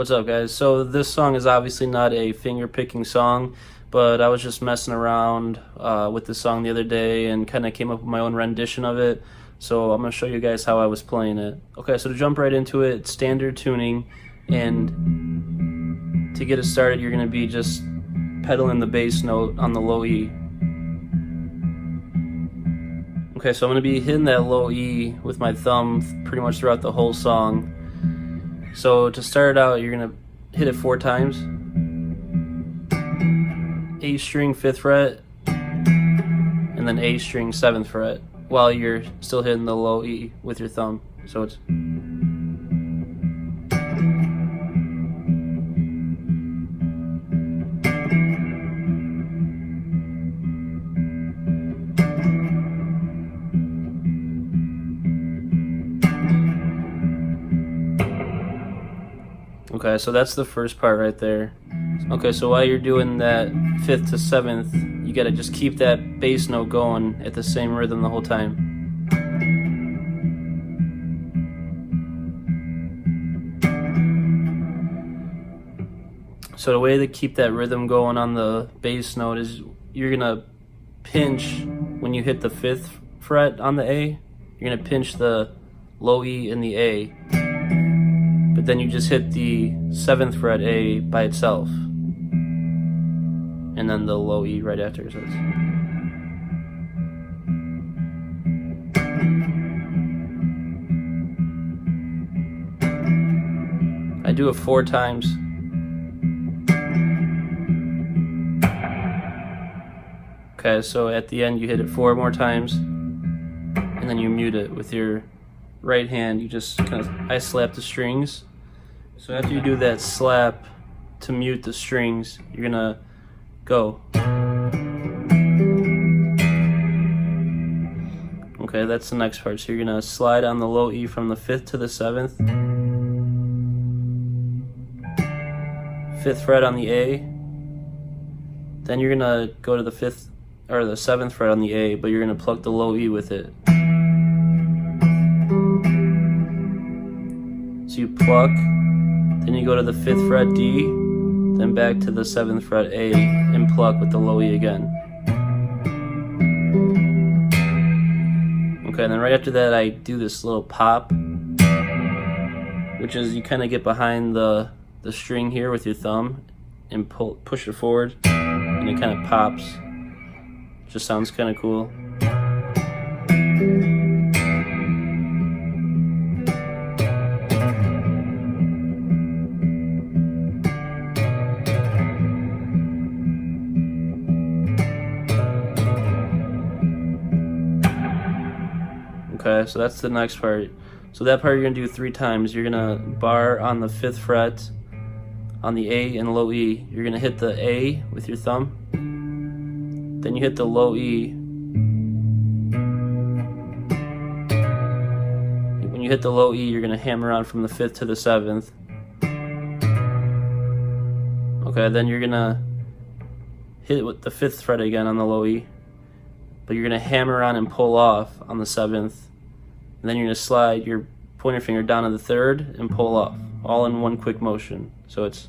What's up, guys? So this song is obviously not a finger picking song, but I was just messing around with this song the other day and kind of came up with my own rendition of it. So I'm going to show you guys how I was playing it. Okay, so to jump right into it, standard tuning, and to get it started you're going to be just pedaling the bass note on the low E. Okay, so I'm going to be hitting that low E with my thumb pretty much throughout the whole song. So to start out, you're going to hit it 4 times. A string 5th fret, and then A string 7th fret, while you're still hitting the low E with your thumb. So it's... Okay, so that's the first part right there. Okay, so while you're doing that 5th to 7th, you gotta just keep that bass note going at the same rhythm the whole time. So the way to keep that rhythm going on the bass note is you're gonna pinch when you hit the 5th fret on the A. You're gonna pinch the low E in the A. But then you just hit the 7th fret A by itself, and then the low E right after. So I do it 4 times. Okay, so at the end you hit it 4 more times, and then you mute it with your right hand. You just kind of, I slap the strings. So after you do that slap to mute the strings, you're gonna go. Okay, that's the next part. So you're gonna slide on the low E from the 5th to the 7th. 5th fret on the A. Then you're gonna go to the 5th or the 7th fret on the A, but you're gonna pluck the low E with it. So you pluck, then you go to the 5th fret D, then back to the 7th fret A and pluck with the low E again. Okay, and then right after that I do this little pop, which is you kind of get behind the string here with your thumb and push it forward, and it kind of pops. Just sounds kind of cool. Okay, so that's the next part. So that part you're gonna do 3 times. You're gonna bar on the 5th fret on the A and low E. You're gonna hit the A with your thumb. Then you hit the low E. When you hit the low E, you're gonna hammer on from the 5th to the 7th. Okay, then you're gonna hit it with the 5th fret again on the low E, but you're gonna hammer on and pull off on the 7th. And then you're gonna slide your pointer finger down to the 3rd and pull off, all in one quick motion. So it's...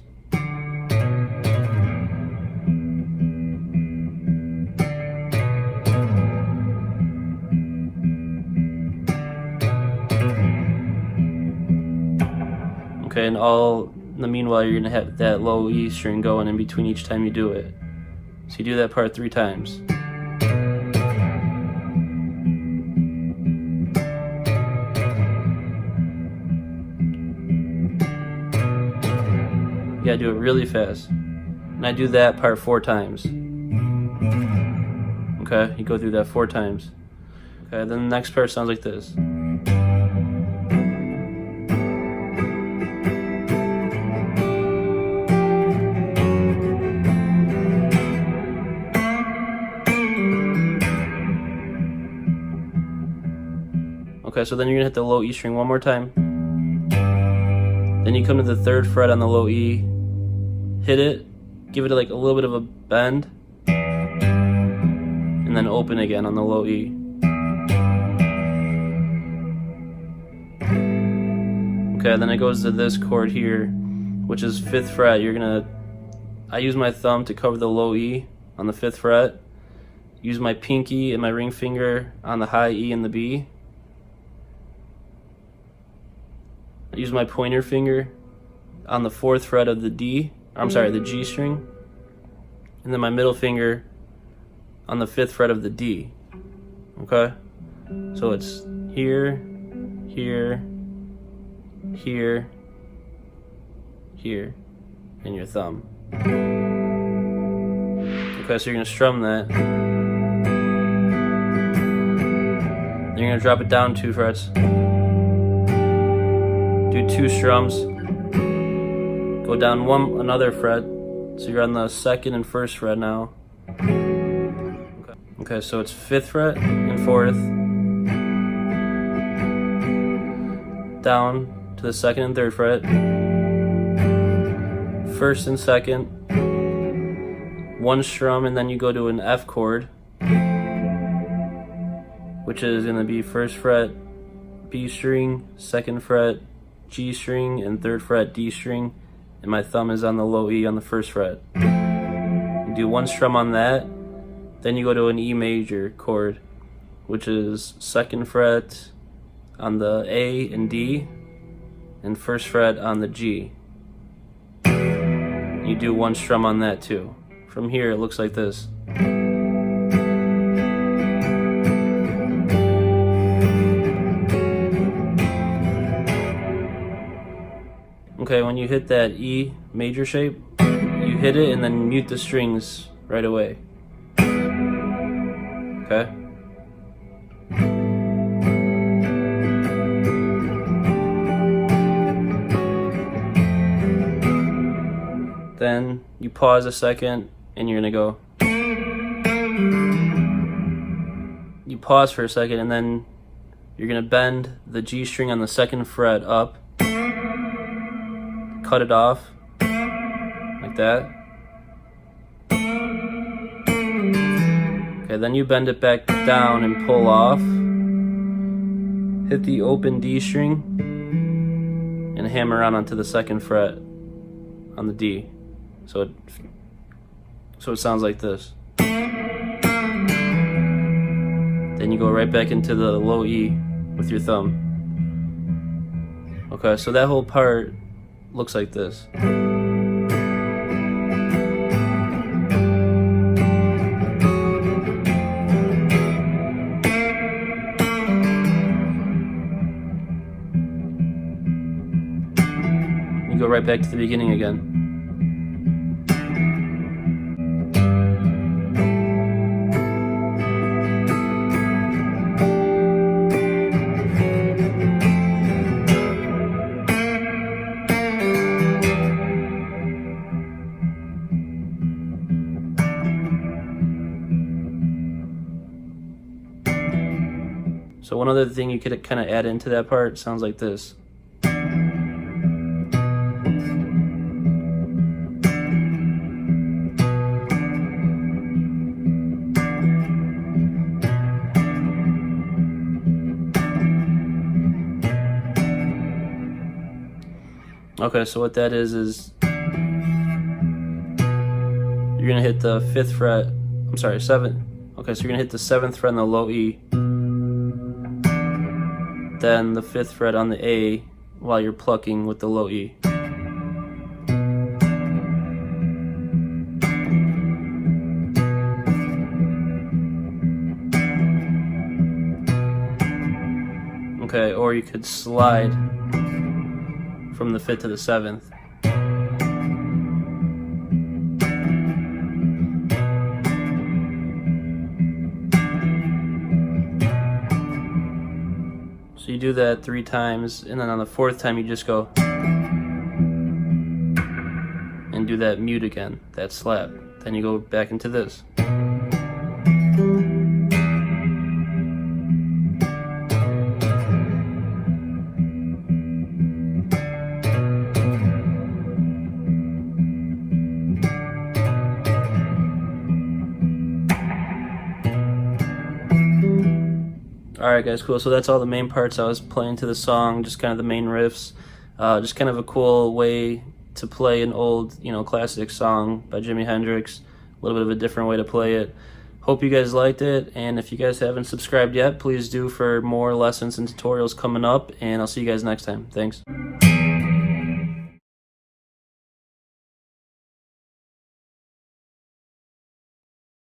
Okay, and all in the meanwhile you're gonna have that low E string going in between each time you do it. So you do that part 3 times. You gotta do it really fast. And I do that part 4 times. Okay, you go through that 4 times. Okay, then the next part sounds like this. Okay, so then you're gonna hit the low E string 1 more time. Then you come to the 3rd fret on the low E, hit it, give it like a little bit of a bend, and then open again on the low E. Okay, then it goes to this chord here, which is 5th fret, I use my thumb to cover the low E on the 5th fret, use my pinky and my ring finger on the high E and the B, I use my pointer finger on the 4th fret of the the G string, and then my middle finger on the 5th fret of the D. Okay? So it's here, here, here, here, and your thumb. Okay, so you're gonna strum that. Then you're gonna drop it down 2 frets. Do 2 strums. Go down another fret. So you're on the 2nd and 1st fret now. Okay, so it's 5th fret and 4th. Down to the 2nd and 3rd fret. 1st and 2nd. 1 strum, and then you go to an F chord, which is going to be 1st fret B string, 2nd fret G string, and 3rd fret D string, and my thumb is on the low E on the 1st fret. You do 1 strum on that, then you go to an E major chord, which is 2nd fret on the A and D, and 1st fret on the G. You do 1 strum on that too. From here, it looks like this. Okay, when you hit that E major shape, you hit it and then mute the strings right away. Okay? Then you pause a second and you're gonna go. You pause for a second and then you're gonna bend the G string on the 2nd fret up, cut it off like that. Okay, then you bend it back down and pull off. Hit the open D string and hammer on onto the 2nd fret on the D. So it sounds like this. Then you go right back into the low E with your thumb. Okay, so that whole part looks like this. You go right back to the beginning again. So one other thing you could kind of add into that part sounds like this. Okay, so what that is you're gonna hit the 5th fret, 7th. Okay, so you're gonna hit the 7th fret on the low E, then the 5th fret on the A while you're plucking with the low E. Okay, or you could slide from the 5th to the 7th. So you do that 3 times, and then on the 4th time you just go and do that mute again, that slap. Then you go back into this. Alright guys, cool. So that's all the main parts I was playing to the song, just kind of the main riffs. Just kind of a cool way to play an old, classic song by Jimi Hendrix. A little bit of a different way to play it. Hope you guys liked it, and if you guys haven't subscribed yet, please do for more lessons and tutorials coming up, and I'll see you guys next time. Thanks.